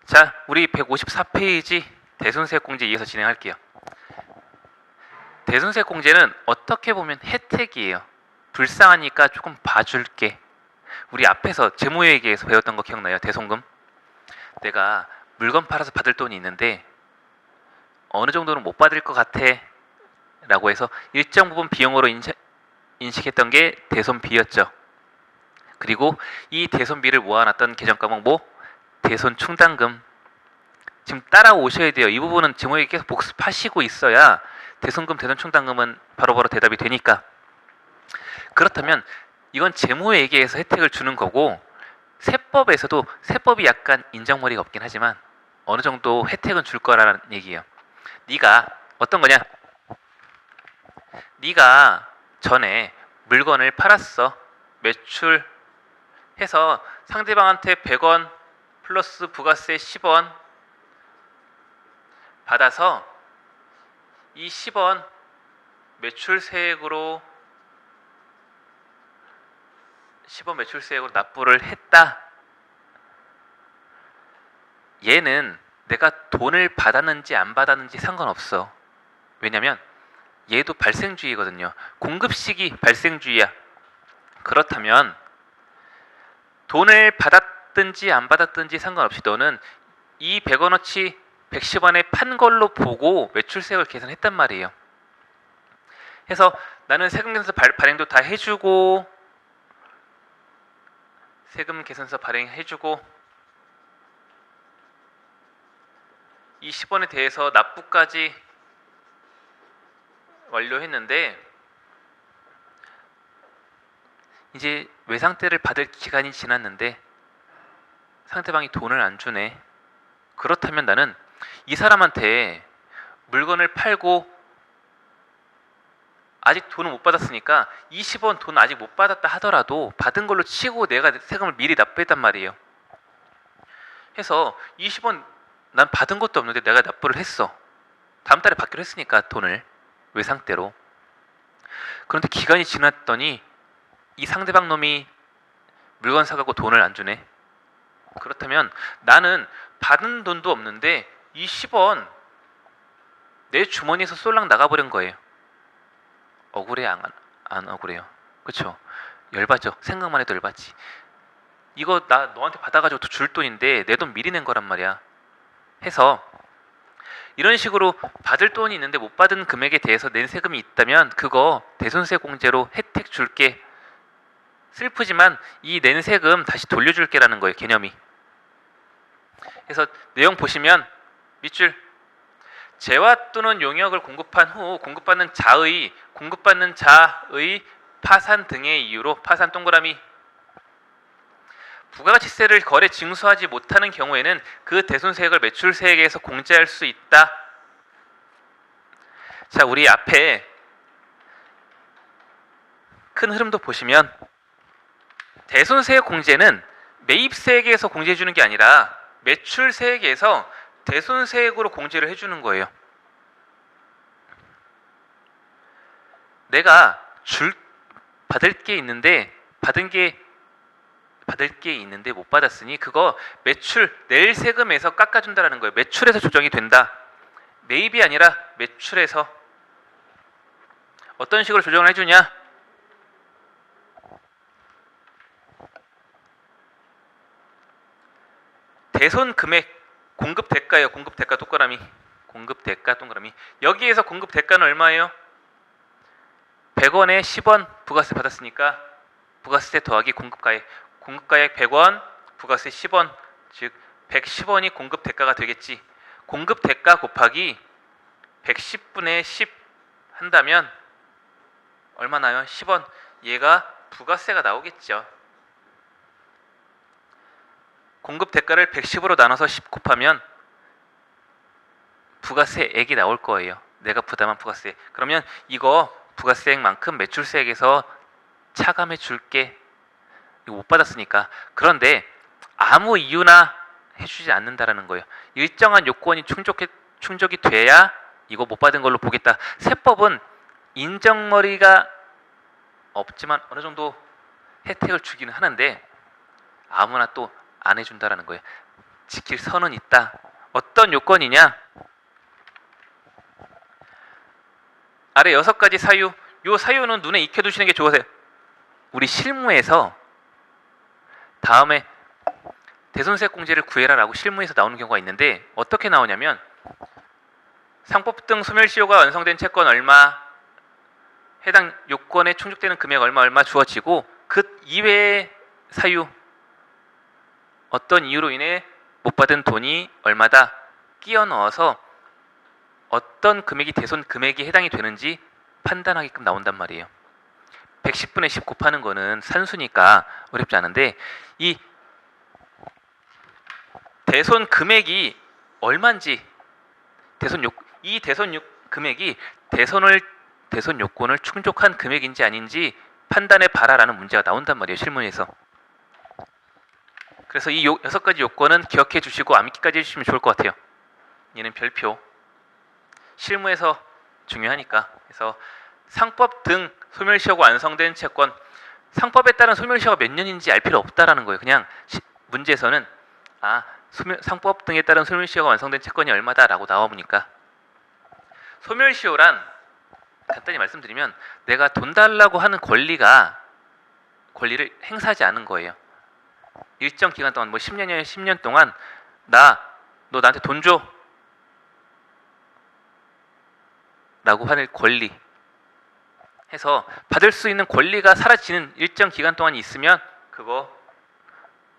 자, 우리 154페이지 대손세액공제 이어서 진행할게요. 대손세액공제는 어떻게 보면 혜택이에요. 불쌍하니까 조금 봐줄게. 우리 앞에서 재무회계에서 배웠던 거 기억나요? 대손금. 내가 물건 팔아서 받을 돈이 있는데 어느 정도는 못 받을 것 같아 라고 해서 일정 부분 비용으로 인식했던 게 대손비였죠. 그리고 이 대손비를 모아놨던 계정 과목 뭐? 대손충당금. 지금 따라오셔야 돼요. 이 부분은 재무회계 계속 복습하시고 있어야 대손금, 대손충당금은 바로바로 대답이 되니까. 그렇다면 이건 재무회계에서 혜택을 주는 거고, 세법에서도 세법이 약간 인정머리가 없긴 하지만 어느 정도 혜택은 줄 거라는 얘기예요. 네가 어떤 거냐? 네가 전에 물건을 팔았어. 매출해서 상대방한테 100원 플러스 부가세 10원 받아서 이 10원 매출세액으로 납부를 했다. 얘는 내가 돈을 받았는지 안 받았는지 상관없어. 왜냐면 얘도 발생주의거든요. 공급시기 발생주의야. 그렇다면 돈을 받았든지 안 받았든지 상관없이 너는 이 100원어치 110원에 판 걸로 보고 매출세액을 계산했단 말이에요. 해서 나는 세금 계산서 발행도 다 해주고, 세금 계산서 발행해주고, 이 10원에 대해서 납부까지 완료했는데 이제 외상태를 받을 기간이 지났는데 상대방이 돈을 안 주네. 그렇다면 나는 이 사람한테 물건을 팔고 아직 돈을 못 받았으니까 20원 돈 아직 못 받았다 하더라도 받은 걸로 치고 내가 세금을 미리 납부했단 말이에요. 해서 20원 난 받은 것도 없는데 내가 납부를 했어. 다음 달에 받기로 했으니까 돈을 외상대로. 그런데 기간이 지났더니 이 상대방 놈이 물건 사가고 돈을 안 주네. 그렇다면 나는 받은 돈도 없는데 이 10원 내 주머니에서 쏠랑 나가버린 거예요. 억울해? 안 억울해요? 그쵸? 열받죠? 생각만 해도 열받지. 이거 나 너한테 받아가지고 줄 돈인데 내 돈 미리 낸 거란 말이야. 해서 이런 식으로 받을 돈이 있는데 못 받은 금액에 대해서 낸 세금이 있다면 그거 대손세 공제로 혜택 줄게. 슬프지만 이 낸 세금 다시 돌려줄게라는 거예요. 개념이. 그래서 내용 보시면 밑줄 재화 또는 용역을 공급한 후 공급받는 자의 파산 등의 이유로 파산 동그라미 부가가치세를 거래 징수하지 못하는 경우에는 그 대손세액을 매출세액에서 공제할 수 있다. 자, 우리 앞에 큰 흐름도 보시면 대손세액 공제는 매입세액에서 공제해주는 게 아니라 매출세액에서 대손세액으로 공제를 해주는 거예요. 내가 받을 게 있는데 못 받았으니 그거 매출 낼 세금에서 깎아준다라는 거예요. 매출에서 조정이 된다. 매입이 아니라 매출에서. 어떤 식으로 조정을 해주냐? 대손 금액 공급 대가예요. 공급 대가 동그라미. 여기에서 공급 대가는 얼마예요? 100원에 10원 부가세 받았으니까 부가세 더하기 공급가액. 공급가액 100원, 부가세 10원, 즉 110원이 공급 대가가 되겠지. 공급 대가 곱하기 110분의 10 한다면 얼마 나요? 10원. 얘가 부가세가 나오겠죠. 공급 대가를 110으로 나눠서 10 곱하면 부가세액이 나올 거예요. 내가 부담한 부가세. 그러면 이거 부가세액만큼 매출세액에서 차감해 줄게. 이거 못 받았으니까. 그런데 아무 이유나 해주지 않는다라는 거예요. 일정한 요건이 충족이 돼야 이거 못 받은 걸로 보겠다. 세법은 인정머리가 없지만 어느 정도 혜택을 주기는 하는데 아무나 또 안 해준다라는 거예요. 지킬 선은 있다. 어떤 요건이냐? 아래 6가지 사유. 요 사유는 눈에 익혀두시는 게 좋으세요. 우리 실무에서 다음에 대손세액 공제를 구해라라고 실무에서 나오는 경우가 있는데 어떻게 나오냐면 상법 등 소멸시효가 완성된 채권 얼마, 해당 요건에 충족되는 금액 얼마 주어지고 그 이외의 사유, 어떤 이유로 인해 못 받은 돈이 얼마다 끼워 넣어서 어떤 금액이 대손 금액이 해당이 되는지 판단하게끔 나온단 말이에요. 110분의 10 곱하는 거는 산수니까 어렵지 않은데 이 대손 금액이 얼마인지 이 대손 금액이 대손 요건을 충족한 금액인지 아닌지 판단해 봐라라는 문제가 나온단 말이에요. 실무에서. 그래서 이 6가지 요건은 기억해 주시고 암기까지 해주시면 좋을 것 같아요. 얘는 별표. 실무에서 중요하니까. 그래서 상법 등 소멸시효가 완성된 채권, 상법에 따른 소멸시효가 몇 년인지 알 필요 없다라는 거예요. 그냥 문제에서는 상법 등에 따른 소멸시효가 완성된 채권이 얼마다라고 나와보니까 소멸시효란 간단히 말씀드리면 내가 돈 달라고 하는 권리를 행사하지 않은 거예요. 일정 기간 동안 10년이면 10년 동안 너 나한테 돈 줘 라고 하는 권리 해서 받을 수 있는 권리가 사라지는 일정 기간 동안이 있으면 그거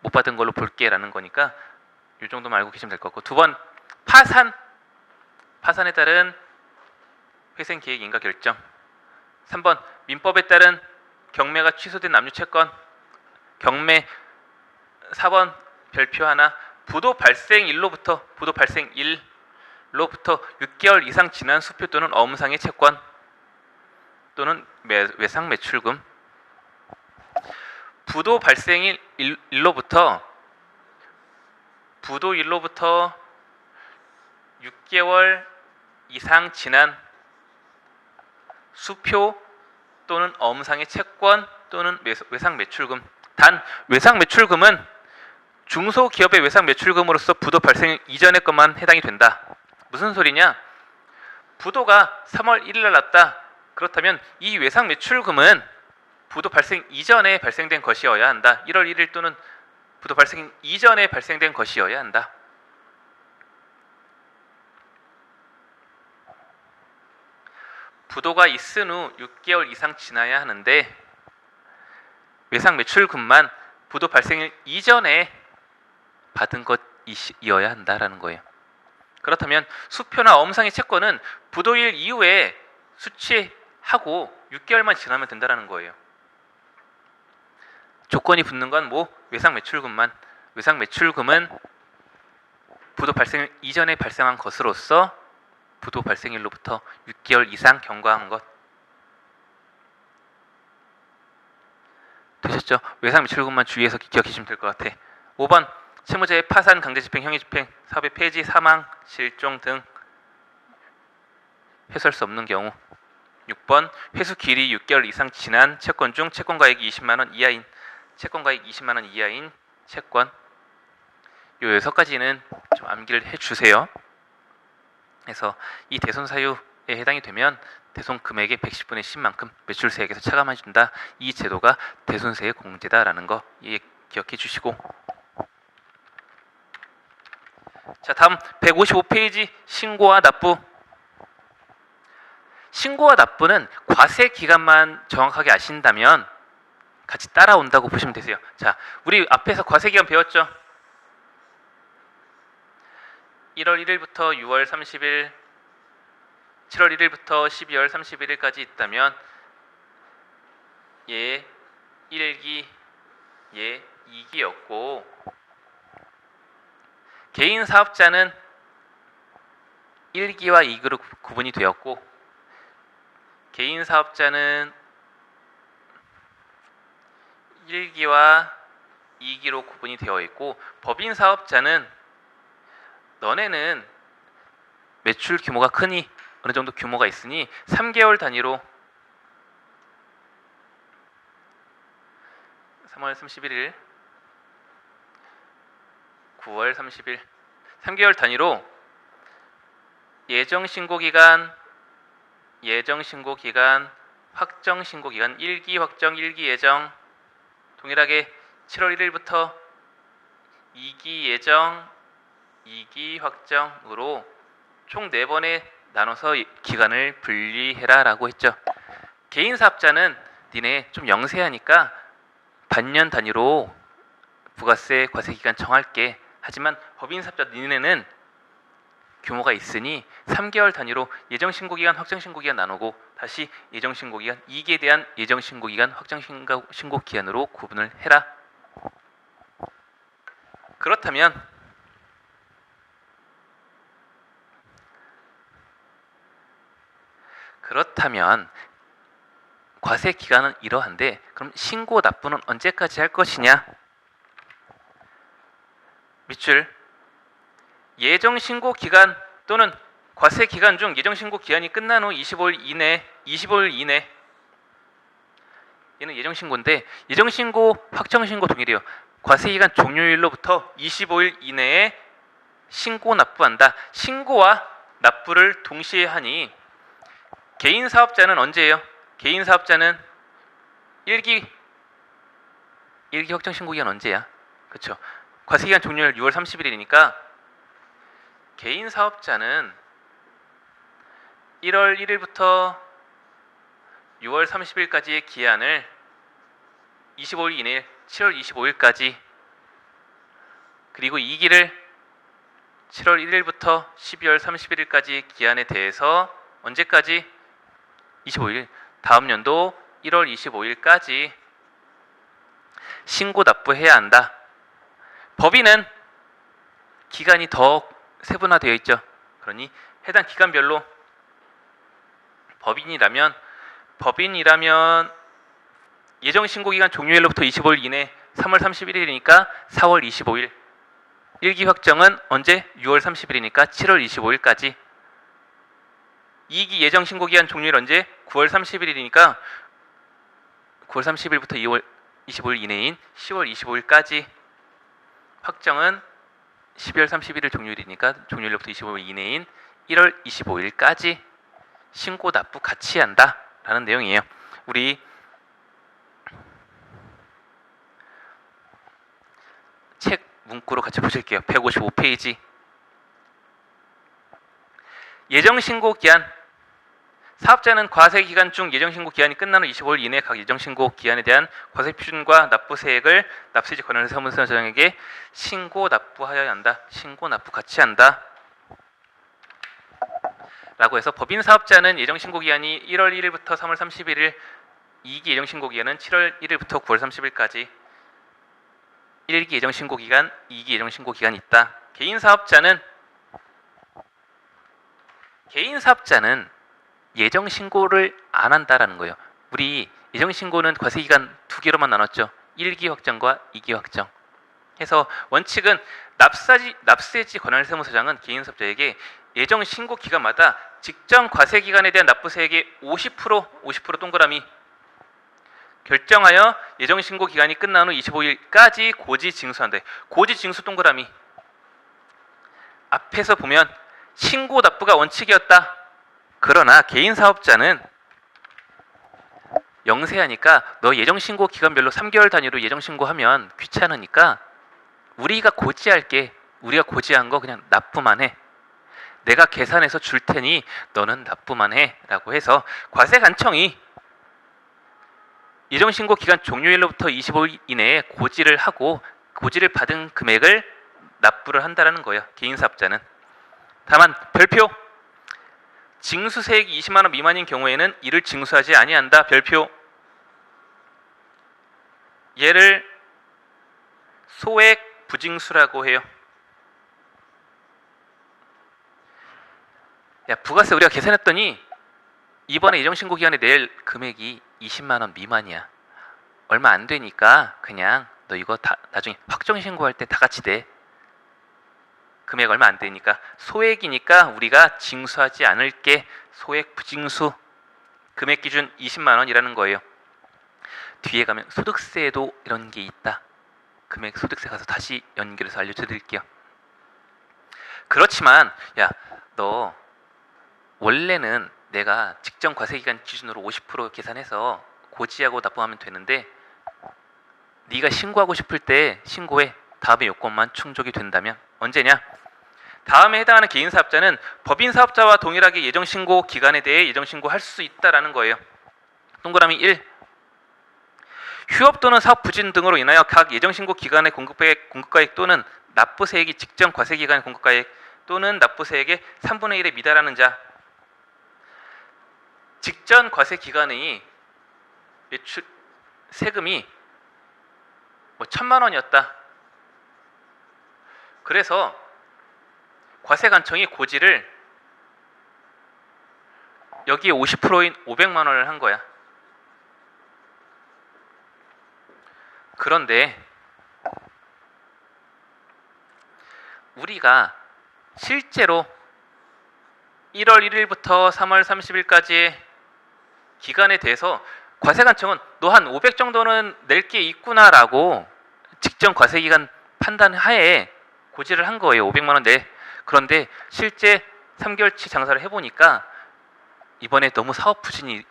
못 받은 걸로 볼게 라는 거니까 이 정도만 알고 계시면 될 것 같고, 2번 파산에 따른 회생계획 인가 결정. 3번 민법에 따른 경매가 취소된 남유채권 경매. 4번 별표 하나. 부도 발생 일로부터 6개월 이상 지난 수표 또는 어음상의 채권 또는 외상 매출금. 부도 발생 일로부터 6개월 이상 지난 수표 또는 어음상의 채권 또는 외상 매출금. 단 외상 매출금은 중소기업의 외상 매출금으로서 부도 발생 이전의 것만 해당이 된다. 무슨 소리냐? 부도가 3월 1일 날 났다. 그렇다면 이 외상 매출금은 부도 발생 이전에 발생된 것이어야 한다. 1월 1일 또는 부도 발생 이전에 발생된 것이어야 한다. 부도가 있은 후 6개월 이상 지나야 하는데 외상 매출금만 부도 발생 이전에 받은 것이어야 한다라는 거예요. 그렇다면 수표나 어음상의 채권은 부도일 이후에 수취하고 6개월만 지나면 된다라는 거예요. 조건이 붙는 건 외상 매출금만. 외상 매출금은 부도 발생 이전에 발생한 것으로서 부도 발생일로부터 6개월 이상 경과한 것. 되셨죠? 외상 매출금만 주의해서 기억하시면 될 것 같아. 5번 채무자의 파산, 강제집행, 형해집행, 사업의 폐지, 사망, 실종 등 회수할 수 없는 경우. 6번 회수 기일이 6개월 이상 지난 채권 중 채권가액이 20만 원 이하인 채권. 요 6가지는 좀 암기를 해주세요. 그래서 이 대손 사유에 해당이 되면 대손 금액의 110분의 10만큼 매출세액에서 차감해준다. 이 제도가 대손세액 공제다라는 거 기억해 주시고, 자 다음 155페이지 신고와 납부. 신고와 납부는 과세 기간만 정확하게 아신다면 같이 따라온다고 보시면 되세요. 자, 우리 앞에서 과세 기간 배웠죠? 1월 1일부터 6월 30일, 7월 1일부터 12월 31일까지 있다면 얘 1기, 얘 2기였고 개인 사업자는 1기와 2기로 구분이 되었고 개인 사업자는 1기와 2기로 구분이 되어 있고 법인 사업자는 너네는 매출 규모가 크니 어느 정도 규모가 있으니 3개월 단위로 3월 31일 9월 30일 3개월 단위로 예정신고기간, 확정신고기간 1기 확정, 1기 예정 동일하게 7월 1일부터 2기 예정, 2기 확정으로 총 4번에 나눠서 기간을 분리해라 라고 했죠. 개인사업자는 니네 좀 영세하니까 반년 단위로 부가세 과세기간 정할게. 하지만 법인사업자 니네는 규모가 있으니 3개월 단위로 예정신고기간, 확정신고기간 나누고 다시 예정신고기간, 이익에 대한 예정신고기간, 확정신고기간으로 구분을 해라. 그렇다면 과세 기간은 이러한데 그럼 신고 납부는 언제까지 할 것이냐? 밑줄 예정 신고 기간 또는 과세 기간 중 예정 신고 기한이 끝난 후 25일 이내 얘는 예정 신고인데 예정 신고, 확정 신고 동일해요. 과세 기간 종료일로부터 25일 이내에 신고 납부한다. 신고와 납부를 동시에 하니 개인 사업자는 언제예요? 개인 사업자는 1기 확정 신고 기간 언제야? 그렇죠. 과세 기간 종료일 6월 30일이니까 개인 사업자는 1월 1일부터 6월 30일까지의 기한을 25일 이내 7월 25일까지 그리고 2기를 7월 1일부터 12월 31일까지 기한에 대해서 언제까지? 25일 다음 연도 1월 25일까지 신고 납부해야 한다. 법인은 기간이 더 세분화되어 있죠. 그러니 해당 기간별로 법인이라면 예정 신고 기간 종료일로부터 25일 이내 3월 31일이니까 4월 25일 1기 확정은 언제? 6월 30일이니까 7월 25일까지 2기 예정 신고 기간 종료일 언제? 9월 30일이니까 9월 30일부터 2월 25일 이내인 10월 25일까지 확정은 12월 31일 종료일이니까 종료일로부터 25일 이내인 1월 25일까지 신고 납부 같이 한다 라는 내용이에요. 우리 책 문구로 같이 보실게요. 155페이지 예정신고 기한 사업자는 과세기간 중 예정신고 기한이 끝난 후 25일 이내 각 예정신고 기한에 대한 과세 표준과 납부세액을 납세지 권한을 세무서장에게 신고 납부하여야 한다. 신고 납부 같이 한다. 라고 해서 법인 사업자는 예정신고 기한이 1월 1일부터 3월 31일 2기 예정신고 기간은 7월 1일부터 9월 30일까지 1기 예정신고 기간, 2기 예정신고 기간이 있다. 개인 사업자는 예정 신고를 안 한다라는 거예요. 우리 예정 신고는 과세 기간 2개로만 나눴죠. 1기 확정과 2기 확정. 해서 원칙은 납세지 권한을 세무서장은 개인 사업자에게 예정 신고 기간마다 직전 과세 기간에 대한 납부세액의 50% 동그라미 결정하여 예정 신고 기간이 끝난 후 25일까지 고지 징수한다. 고지 징수 동그라미. 앞에서 보면 신고 납부가 원칙이었다. 그러나 개인 사업자는 영세하니까 너 예정신고 기간별로 3개월 단위로 예정신고하면 귀찮으니까 우리가 고지할게. 우리가 고지한 거 그냥 납부만 해. 내가 계산해서 줄 테니 너는 납부만 해 라고 해서 과세관청이 예정신고 기간 종료일로부터 25일 이내에 고지를 하고 고지를 받은 금액을 납부를 한다는 거예요. 개인 사업자는. 다만 별표 징수세액이 20만 원 미만인 경우에는 이를 징수하지 아니한다. 별표. 얘를 소액 부징수라고 해요. 야, 부가세 우리가 계산했더니 이번에 예정신고 기간에 낼 금액이 20만 원 미만이야. 얼마 안 되니까 그냥 너 이거 다 나중에 확정신고할 때 다 같이 내. 금액 얼마 안 되니까 소액이니까 우리가 징수하지 않을게. 소액 부징수. 금액 기준 20만 원이라는 거예요. 뒤에 가면 소득세에도 이런 게 있다. 금액 소득세 가서 다시 연결해서 알려드릴게요. 그렇지만 야, 너 원래는 내가 직전 과세기간 기준으로 50% 계산해서 고지하고 납부하면 되는데 네가 신고하고 싶을 때 신고해. 다음에 요건만 충족이 된다면. 언제냐? 다음에 해당하는 개인사업자는 법인사업자와 동일하게 예정신고 기간에 대해 예정신고할 수 있다라는 거예요. 동그라미 1. 휴업 또는 사업 부진 등으로 인하여 각 예정신고 기간의 공급가액 또는 납부세액이 직전 과세기간의 공급가액 또는 납부세액의 3분의 1에 미달하는 자. 직전 과세기간의 세금이 1,000만 원이었다. 그래서 과세관청이 고지를 여기에 50%인 500만 원을 한 거야. 그런데 우리가 실제로 1월 1일부터 3월 30일까지의 기간에 대해서 과세관청은 너 한 500 정도는 낼 게 있구나라고 직전 과세기간 판단 하에 고지를 한 거예요. 500만 원 내. 그런데 실제 3개월치 장사를 해보니까 이번에 너무 사업 부진이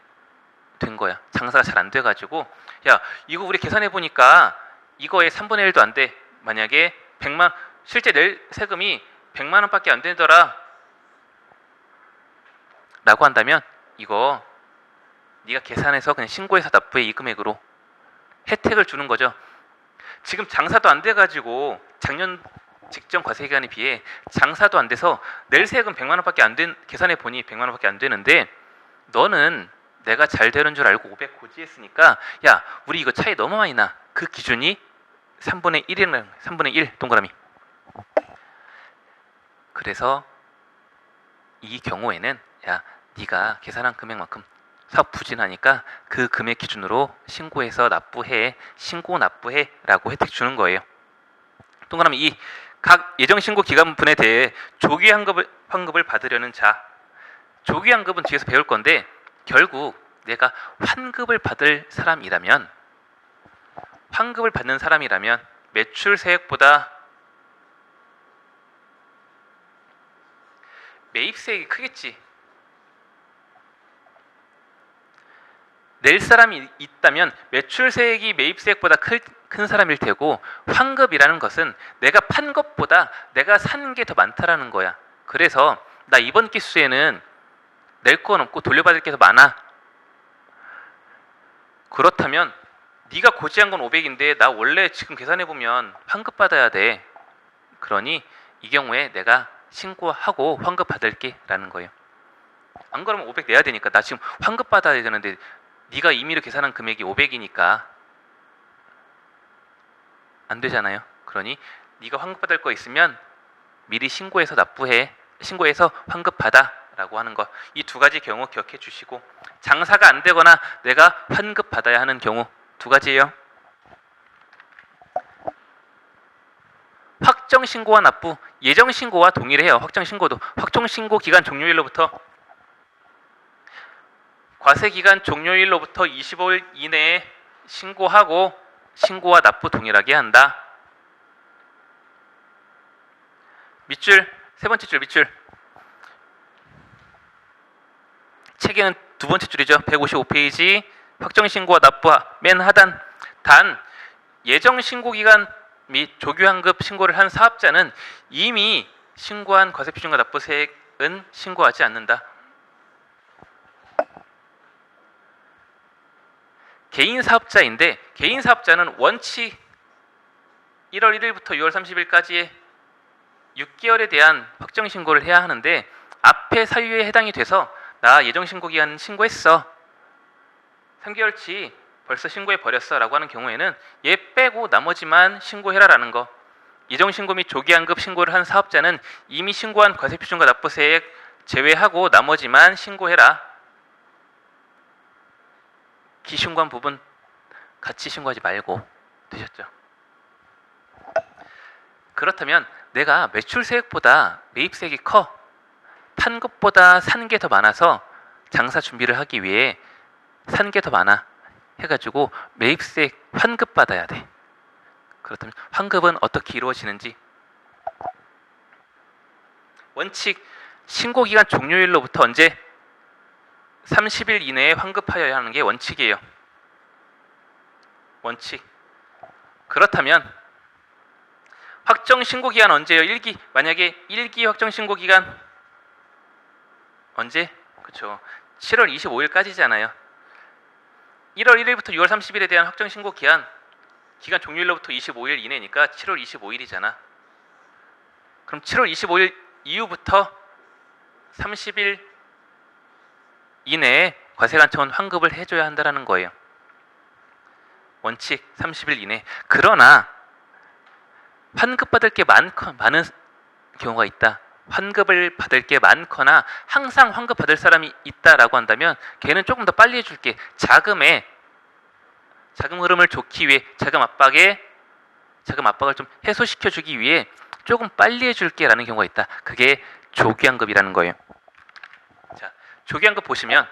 된 거야. 장사가 잘 안 돼가지고 야, 이거 우리 계산해보니까 이거의 3분의 1도 안 돼. 만약에 100만 실제 낼 세금이 100만 원밖에 안 되더라 라고 한다면 이거 네가 계산해서 그냥 신고해서 납부해. 이 금액으로 혜택을 주는 거죠. 지금 장사도 안 돼가지고 작년 직전 과세기간에 비해 장사도 안 돼서 낼 세금 100만 원밖에 안 된, 계산해 보니 100만 원밖에 안 되는데 너는 내가 잘 되는 줄 알고 500 고지했으니까 야, 우리 이거 차이 너무 많이 나. 그 기준이 3분의 1이라는 3분의 1 동그라미. 그래서 이 경우에는 야, 네가 계산한 금액만큼 사업 부진하니까 그 금액 기준으로 신고해서 납부해. 신고 납부해 라고 혜택 주는 거예요. 동그라미 2. 각 예정신고 기간분에 대해 조기 환급을 받으려는 자. 조기 환급은 뒤에서 배울 건데 결국 내가 환급을 받을 사람이라면 환급을 받는 사람이라면 매출세액보다 매입세액이 크겠지. 낼 사람이 있다면 매출세액이 매입세액보다 큰 사람일 테고 환급이라는 것은 내가 판 것보다 내가 산 게 더 많다라는 거야. 그래서 나 이번 기수에는 낼 건 없고 돌려받을 게 더 많아. 그렇다면 네가 고지한 건 500인데 나 원래 지금 계산해보면 환급 받아야 돼. 그러니 이 경우에 내가 신고하고 환급 받을게 라는 거예요. 안 그러면 500 내야 되니까 나 지금 환급 받아야 되는데 네가 임의로 계산한 금액이 500이니까 안 되잖아요. 그러니 네가 환급 받을 거 있으면 미리 신고해서 납부해. 신고해서 환급 받아 라고 하는 거. 이 두 가지 경우 기억해 주시고 장사가 안 되거나 내가 환급 받아야 하는 경우 두 가지예요. 확정신고와 납부. 예정신고와 동일해요. 확정신고도 확정신고 기간 종료일로부터 과세기간 종료일로부터 25일 이내에 신고하고 신고와 납부 동일하게 한다. 밑줄, 세 번째 줄 밑줄. 책에는 두 번째 줄이죠. 155페이지 확정신고와 납부 맨 하단. 단 예정신고기간 및 조기환급 신고를 한 사업자는 이미 신고한 과세표준과 납부세액은 신고하지 않는다. 개인사업자인데 개인사업자는 원칙 1월 1일부터 6월 30일까지의 6개월에 대한 확정신고를 해야 하는데 앞에 사유에 해당이 돼서 나 예정신고기간 신고했어. 3개월치 벌써 신고해버렸어 라고 하는 경우에는 얘 빼고 나머지만 신고해라 라는 거. 예정신고 및 조기환급 신고를 한 사업자는 이미 신고한 과세표준과 납부세액 제외하고 나머지만 신고해라. 기신고한 부분 같이 신고하지 말고 되셨죠? 그렇다면 내가 매출세액보다 매입세액이 커. 판 것보다 산 게 더 많아서 장사 준비를 하기 위해 산 게 더 많아 해가지고 매입세액 환급 받아야 돼. 그렇다면 환급은 어떻게 이루어지는지. 원칙, 신고기간 종료일로부터 언제? 30일 이내에 환급하여야 하는 게 원칙이에요. 원칙. 그렇다면 확정 신고기간 언제예요? 만약에 1기 확정 신고기간 언제? 그렇죠. 7월 25일까지잖아요. 1월 1일부터 6월 30일에 대한 확정 신고 기간 종료일로부터 25일 이내니까 7월 25일이잖아. 그럼 7월 25일 이후부터 30일 이내에 과세관청은 환급을 해줘야 한다는 거예요. 원칙 30일 이내. 그러나 환급받을 게 많은 경우가 있다. 환급을 받을 게 많거나 항상 환급받을 사람이 있다라고 한다면 걔는 조금 더 빨리 해줄게. 자금 흐름을 좋기 위해 자금 압박을 좀 해소시켜주기 위해 조금 빨리 해줄게 라는 경우가 있다. 그게 조기환급이라는 거예요. 자, 조기환급 보시면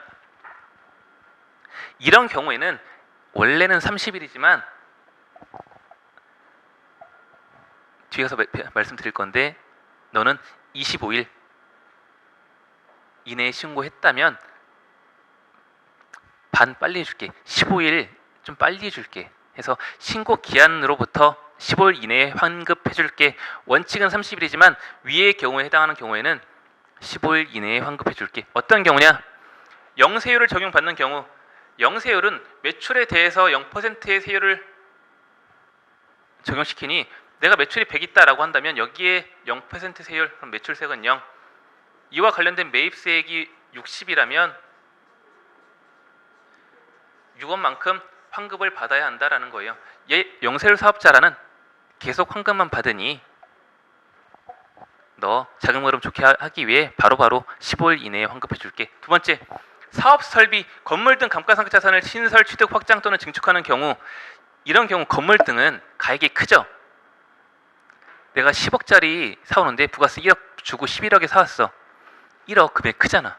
이런 경우에는 원래는 30일이지만 뒤에 가서 말씀드릴 건데 너는 25일 이내에 신고했다면 반 빨리 해줄게. 15일 좀 빨리 해줄게. 해서 신고 기한으로부터 15일 이내에 환급해줄게. 원칙은 30일이지만 위의 경우에 해당하는 경우에는 15일 이내에 환급해줄게. 어떤 경우냐? 영세율을 적용받는 경우. 영세율은 매출에 대해서 0%의 세율을 적용시키니 내가 매출이 100 있다라고 한다면 여기에 0% 세율, 그럼 매출세액은 0. 이와 관련된 매입세액이 60이라면 6원만큼 환급을 받아야 한다라는 거예요. 영세율 사업자라는 계속 환급만 받으니 너 자금 흐름 좋게 하기 위해 바로바로 15일 이내에 환급해 줄게. 두 번째, 사업 설비, 건물 등 감가상각 자산을 신설, 취득, 확장 또는 증축하는 경우. 이런 경우 건물 등은 가액이 크죠. 내가 10억짜리 사오는데 부가세 1억 주고 11억에 사왔어. 1억 금액 크잖아.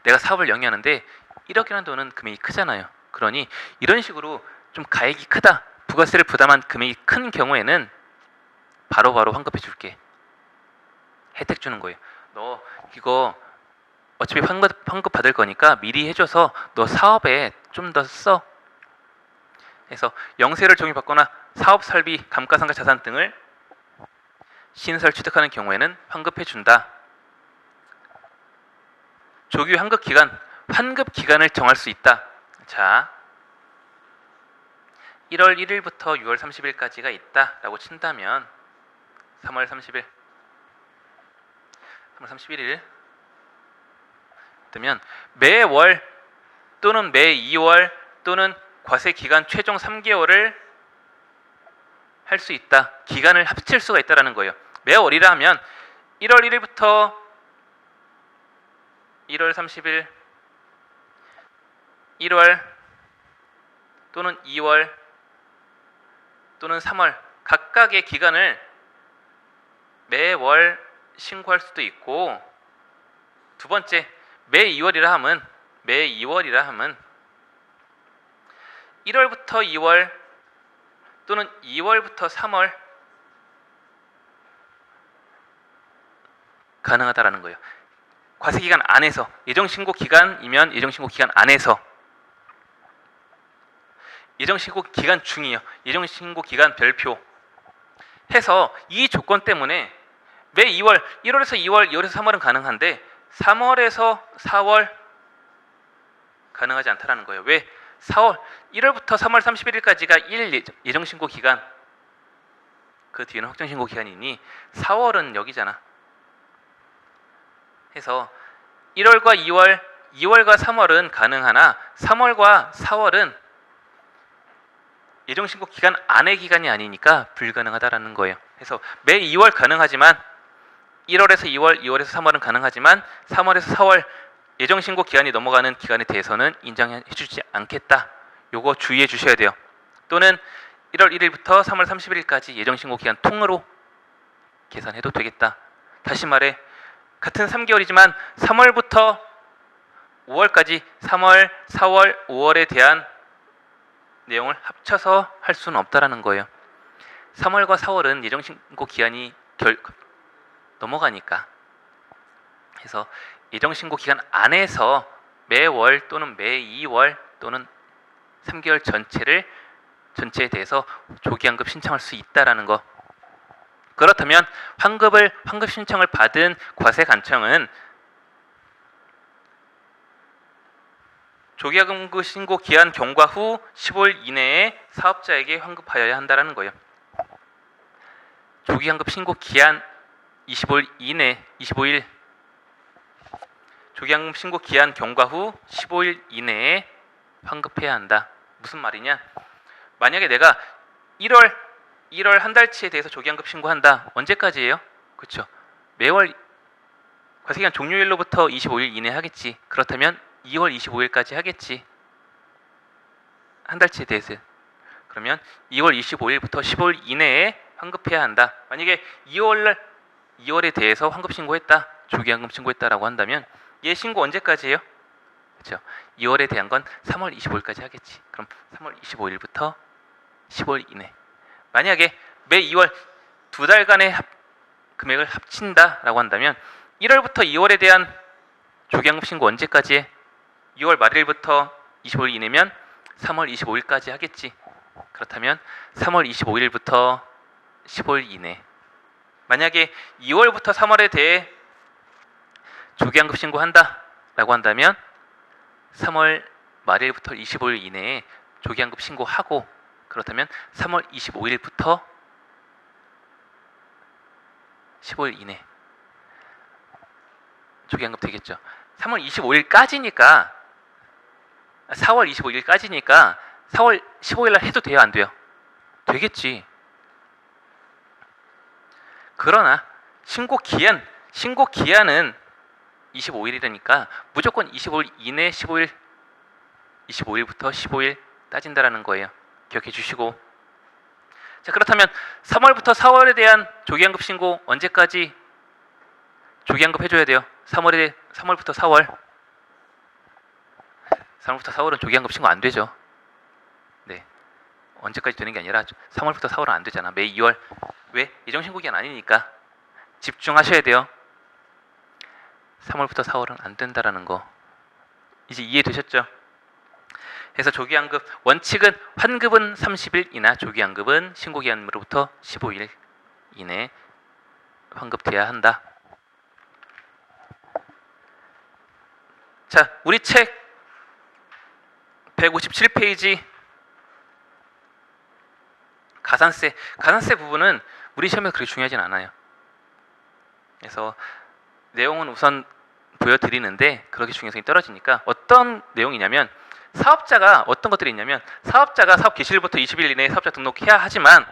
내가 사업을 영위하는데 1억이라는 돈은 금액이 크잖아요. 그러니 이런 식으로 좀 가액이 크다, 부가세를 부담한 금액이 큰 경우에는 바로바로 환급해 줄게. 혜택 주는 거예요. 너 이거 어차피 환급 받을 거니까 미리 해줘서 너 사업에 좀 더 써. 해서 영세를 적용받거나 사업 설비, 감가상각 자산 등을 신설, 취득하는 경우에는 환급해 준다. 조기 환급 기간, 환급 기간을 정할 수 있다. 자, 1월 1일부터 6월 30일까지가 있다라고 친다면 3월 31일 되면 매월 또는 매 2월 또는 과세 기간 최종 3개월을 할 수 있다. 기간을 합칠 수가 있다라는 거예요. 매월이라 하면 1월 1일부터 1월 30일, 1월 또는 2월 또는 3월 각각의 기간을 매월 신고할 수도 있고, 두 번째, 매 2월이라 하면 1월부터 2월 또는 2월부터 3월 가능하다라는 거예요. 과세기간 안에서, 예정신고 기간이면 예정신고 기간 안에서, 예정신고 기간 중이요, 예정신고 기간 별표 해서 이 조건 때문에 매 2월, 1월에서 2월, 2월에서 3월은 가능한데 3월에서 4월 가능하지 않다라는 거예요. 왜? 1월부터 3월 31일까지가 1일 예정신고 기간, 그 뒤에는 확정신고 기간이니 4월은 여기잖아. 해서 1월과 2월, 2월과 3월은 가능하나 3월과 4월은 예정신고 기간 안의 기간이 아니니까 불가능하다라는 거예요. 그래서 매 2월 가능하지만 1월에서 2월, 2월에서 3월은 가능하지만 3월에서 4월 예정신고 기간이 넘어가는 기간에 대해서는 인정해주지 않겠다. 요거 주의해 주셔야 돼요. 또는 1월 1일부터 3월 30일까지 예정신고 기간 통으로 계산해도 되겠다. 다시 말해, 같은 3개월이지만 3월부터 5월까지 3월, 4월, 5월에 대한 내용을 합쳐서 할 수는 없다라는 거예요. 3월과 4월은 예정신고 기한이 넘어가니까. 그래서 예정신고 기간 안에서 매월 또는 매 2월 또는 3개월 전체에 대해서 조기환급 신청할 수 있다라는 거. 그렇다면 환급 신청을 받은 과세관청은 조기환급 신고 기한 경과 후 15일 이내에 사업자에게 환급하여야 한다라는 거예요. 조기환급 신고 기한 25일 조기환급 신고 기한 경과 후 15일 이내에 환급해야 한다. 무슨 말이냐? 만약에 내가 1월 한 달치에 대해서 조기환급 신고한다. 언제까지예요? 그렇죠. 매월 과세기간 종료일로부터 25일 이내에 하겠지. 그렇다면 2월 25일까지 하겠지. 한 달치에 대해서. 그러면 2월 25일부터 15일 이내에 환급해야 한다. 만약에 2월에 대해서 환급 신고했다. 조기환급 신고했다라고 한다면 얘 신고 언제까지예요? 그렇죠. 2월에 대한 건 3월 25일까지 하겠지. 그럼 3월 25일부터 15일 이내. 만약에 매 2월 두 달간의 금액을 합친다라고 한다면 1월부터 2월에 대한 조기환급 신고 언제까지 해? 2월 말일부터 25일 이내면 3월 25일까지 하겠지. 그렇다면 3월 25일부터 15일 이내. 만약에 2월부터 3월에 대해 조기환급 신고한다 라고 한다면 3월 말일부터 25일 이내에 조기환급 신고하고, 그렇다면 3월 25일부터 15일 이내 조기환급 되겠죠. 3월 25일까지니까 4월 25일까지니까 4월 15일날 해도 돼요, 안 돼요? 되겠지. 그러나 신고 기한은 25일이라니까 무조건 25일 이내 25일부터 15일 따진다라는 거예요. 기억해 주시고. 자, 그렇다면 3월부터 4월에 대한 조기환급 신고 언제까지 조기환급 해줘야 돼요? 3월부터 4월. 3월부터 4월은 조기환급 신고 안 되죠. 네. 언제까지 되는 게 아니라 3월부터 4월은 안 되잖아. 매 2월. 왜? 예정신고 기한 아니니까. 집중하셔야 돼요. 3월부터 4월은 안 된다라는 거. 이제 이해되셨죠? 그래서 조기환급 원칙은 환급은 30일 이나 조기환급은 신고기한으로부터 15일 이내 환급돼야 한다. 자, 우리 책 157페이지 가산세 부분은 우리 시험에서 그렇게 중요하진 않아요. 그래서 내용은 우선 보여드리는데 그렇게 중요성이 떨어지니까, 어떤 내용이냐면 사업자가 어떤 것들이 있냐면, 사업자가 사업 개시일부터 20일 이내에 사업자 등록해야 하지만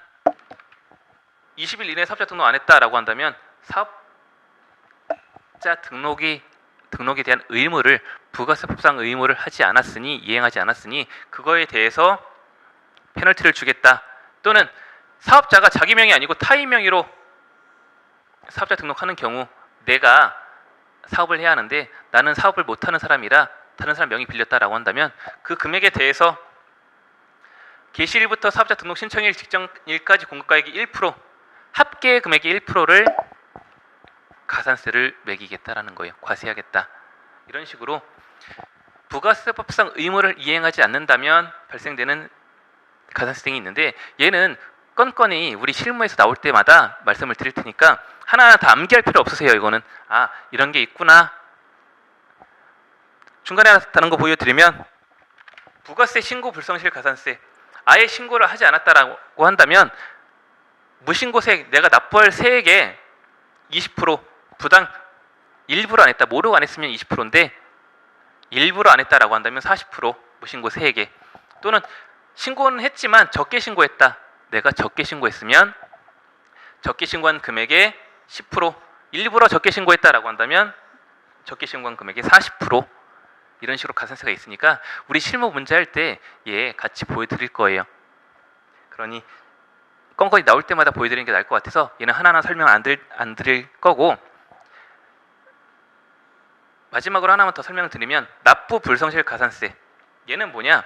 20일 이내에 사업자 등록 안 했다라고 한다면 사업자 등록에 대한 의무를, 부가세법상 의무를 이행하지 않았으니 그거에 대해서 페널티를 주겠다. 또는 사업자가 자기 명이 아니고 타인 명의로 사업자 등록하는 경우, 내가 사업을 해야 하는데 나는 사업을 못하는 사람이라 다른 사람 명의 빌렸다라고 한다면 그 금액에 대해서 개시일부터 사업자 등록 신청일 직전일까지 공급가액의 1%, 합계 금액의 1%를 가산세를 매기겠다라는 거예요. 과세하겠다. 이런 식으로 부가세법상 의무를 이행하지 않는다면 발생되는 가산세 등이 있는데, 얘는 건건이 우리 실무에서 나올 때마다 말씀을 드릴 테니까 하나하나 다 암기할 필요 없으세요. 이거는 이런 게 있구나. 중간에 하나 다른 거 보여드리면, 부가세 신고 불성실 가산세, 아예 신고를 하지 않았다라고 한다면 무신고세액, 내가 납부할 세액의 20%, 부당 일부러 안 했다, 모르고 안 했으면 20%인데 일부러 안 했다라고 한다면 40% 무신고 세액에, 또는 신고는 했지만 적게 신고했다, 내가 적게 신고했으면 적게 신고한 금액의 10%, 일부러 적게 신고했다라고 한다면 적게 신고한 금액의 40%, 이런 식으로 가산세가 있으니까 우리 실무 문제 할 때 얘 같이 보여드릴 거예요. 그러니 건건이 나올 때마다 보여드리는 게 나을 것 같아서 얘는 하나하나 설명 안 드릴 거고, 마지막으로 하나만 더 설명을 드리면 납부 불성실 가산세, 얘는 뭐냐,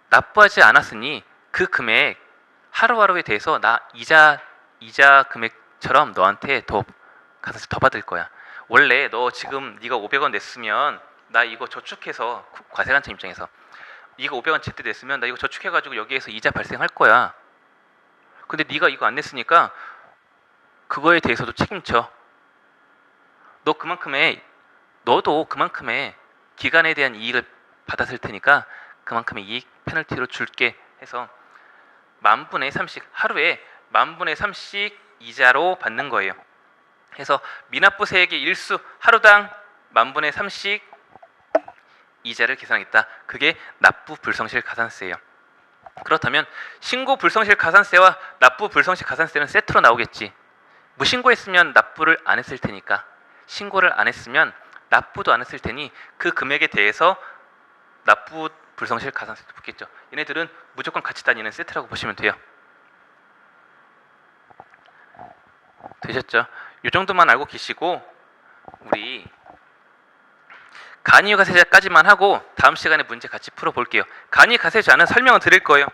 납부하지 않았으니 그 금액 하루하루에 대해서 나 이자 금액처럼 너한테 더 가산세 더 받을 거야. 원래 너 지금 네가 500원 냈으면 나 이거 저축해서 과세관청 입장에서 이거 500원 제때 냈으면 나 이거 저축해가지고 여기에서 이자 발생할 거야. 근데 네가 이거 안 냈으니까 그거에 대해서도 책임져. 너도 그만큼의 기간에 대한 이익을 받았을 테니까 그만큼의 이익 페널티로 줄게 해서 10,000분의 3씩 하루에 10,000분의 3씩 이자로 받는 거예요. 해서 미납부세액의 일수 하루당 10,000분의 3씩 이자를 계산하겠다. 그게 납부 불성실 가산세예요. 그렇다면 신고 불성실 가산세와 납부 불성실 가산세는 세트로 나오겠지. 무신고했으면 납부를 안 했을 테니까, 신고를 안 했으면 납부도 안 했을 테니 그 금액에 대해서 납부 불성실 가산세도 붙겠죠. 얘네들은 무조건 같이 다니는 세트라고 보시면 돼요. 되셨죠? 이 정도만 알고 계시고 우리 간이유가세자까지만 하고 다음 시간에 문제 같이 풀어볼게요. 간이가세자는 설명을 드릴 거예요.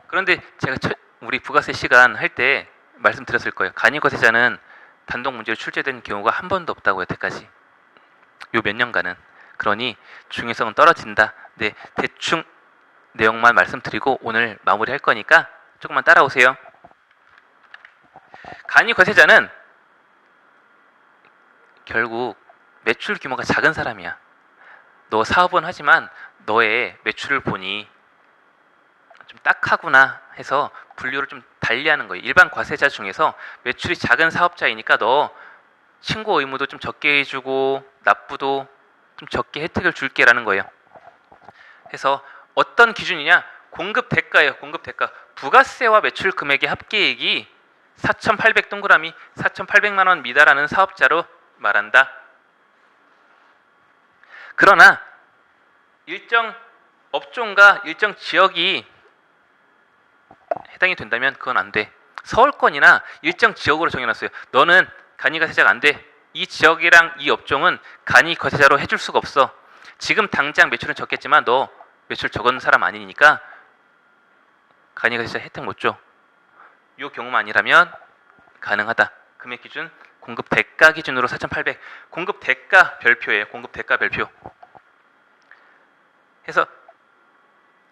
그런데 제가 우리 부가세 시간 할 때 말씀드렸을 거예요. 간이유가세자는 단독 문제로 출제된 경우가 한 번도 없다고 여태까지. 요 몇 년간은. 그러니 중요성은 떨어진다. 네, 대충 내용만 말씀드리고 오늘 마무리할 거니까 조금만 따라오세요. 간이과세자는 결국 매출 규모가 작은 사람이야. 너 사업은 하지만 너의 매출을 보니 좀 딱하구나 해서 분류를 좀 달리하는 거예요. 일반 과세자 중에서 매출이 작은 사업자이니까 너 신고 의무도 좀 적게 해주고 납부도 좀 적게 혜택을 줄게라는 거예요. 해서 어떤 기준이냐? 공급 대가예요. 공급 대가. 부가세와 매출 금액의 합계액이 4,800 동그라미 4,800만 원 미달하는 사업자로 말한다. 그러나 일정 업종과 일정 지역이 해당이 된다면 그건 안 돼. 서울권이나 일정 지역으로 정해놨어요. 너는 간이과세자가 안 돼. 이 지역이랑 이 업종은 간이과세자로 해줄 수가 없어. 지금 당장 매출은 적겠지만 너 매출 적은 사람 아니니까 간이과세자 혜택 못 줘. 이 경우만 아니라면 가능하다. 금액 기준 공급 대가 기준으로 4,800. 공급 대가 별표예요. 공급 대가 별표. 해서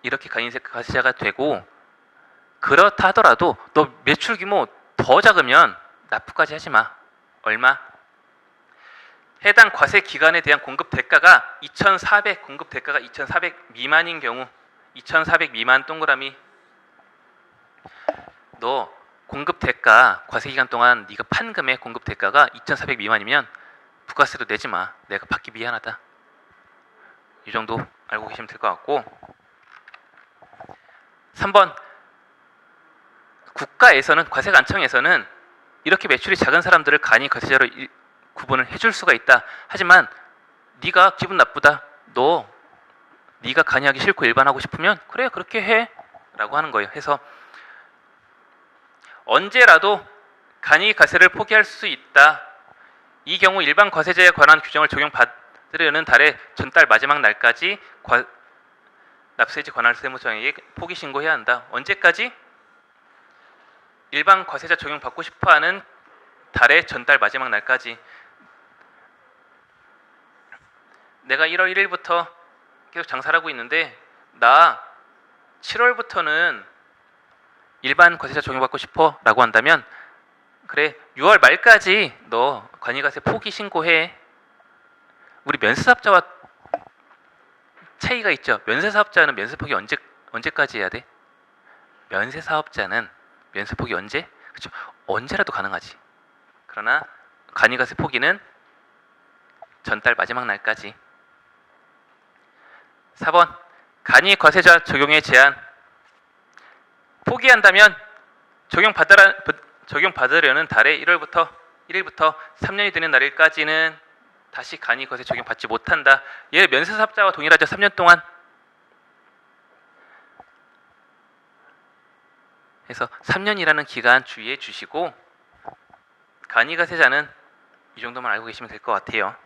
이렇게 간이과세자가 되고, 그렇다 하더라도 너 매출 규모 더 작으면 납부까지 하지 마. 얼마? 해당 과세 기간에 대한 공급 대가가 2,400, 공급 대가가 2,400 미만인 경우, 2,400 미만 동그라미. 너 공급 대가 과세 기간 동안 네가 판 금액 공급 대가가 2,400 미만이면 부가세도 내지 마. 내가 받기 미안하다. 이 정도 알고 계시면 될 것 같고, 3번 국가에서는, 과세관청에서는 이렇게 매출이 작은 사람들을 간이과세자로 구분을 해줄 수가 있다. 하지만 네가 기분 나쁘다. 네가 간이하기 싫고 일반하고 싶으면 그래 그렇게 해 라고 하는 거예요. 해서 언제라도 간이과세를 포기할 수 있다. 이 경우 일반 과세제에 관한 규정을 적용받으려는 달의 전달 마지막 날까지 납세지 관할 세무서에게 포기 신고해야 한다. 언제까지? 일반 과세자 적용받고 싶어하는 달의 전달 마지막 날까지. 내가 1월 1일부터 계속 장사를 하고 있는데 나 7월부터는 일반 과세자 적용받고 싶어 라고 한다면 그래 6월 말까지 너 관이과세 포기 신고해. 우리 면세사업자와 차이가 있죠. 면세사업자는 면세 포기 언제까지 해야 돼? 면세사업자는 면세 포기 언제? 그렇죠. 언제라도 가능하지. 그러나 간이과세 포기는 전달 마지막 날까지. 4번 간이과세자 적용의 제한. 포기한다면 적용받으려는 달의 1일부터 3년이 되는 날일까지는 다시 간이과세 적용받지 못한다. 얘 면세사업자와 동일하죠. 3년 동안. 그래서 3년이라는 기간 주의해 주시고, 간이과세자는 이 정도만 알고 계시면 될 것 같아요.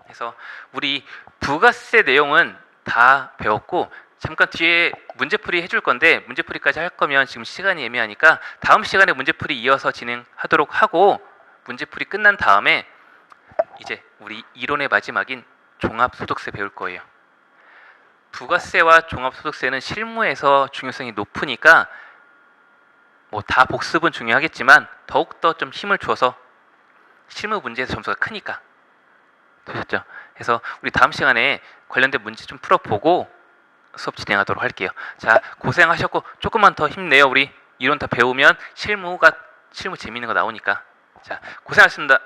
그래서 우리 부가세 내용은 다 배웠고 잠깐 뒤에 문제풀이 해줄 건데 문제풀이까지 할 거면 지금 시간이 애매하니까 다음 시간에 문제풀이 이어서 진행하도록 하고 문제풀이 끝난 다음에 이제 우리 이론의 마지막인 종합소득세 배울 거예요. 부가세와 종합소득세는 실무에서 중요성이 높으니까 뭐 다 복습은 중요하겠지만 더욱더 좀 힘을 줘서 실무 문제에서 점수가 크니까 되셨죠? 그래서 우리 다음 시간에 관련된 문제 좀 풀어보고 수업 진행하도록 할게요. 자, 고생하셨고 조금만 더 힘내요. 우리 이론 다 배우면 실무 재밌는 거 나오니까. 자, 고생하셨습니다.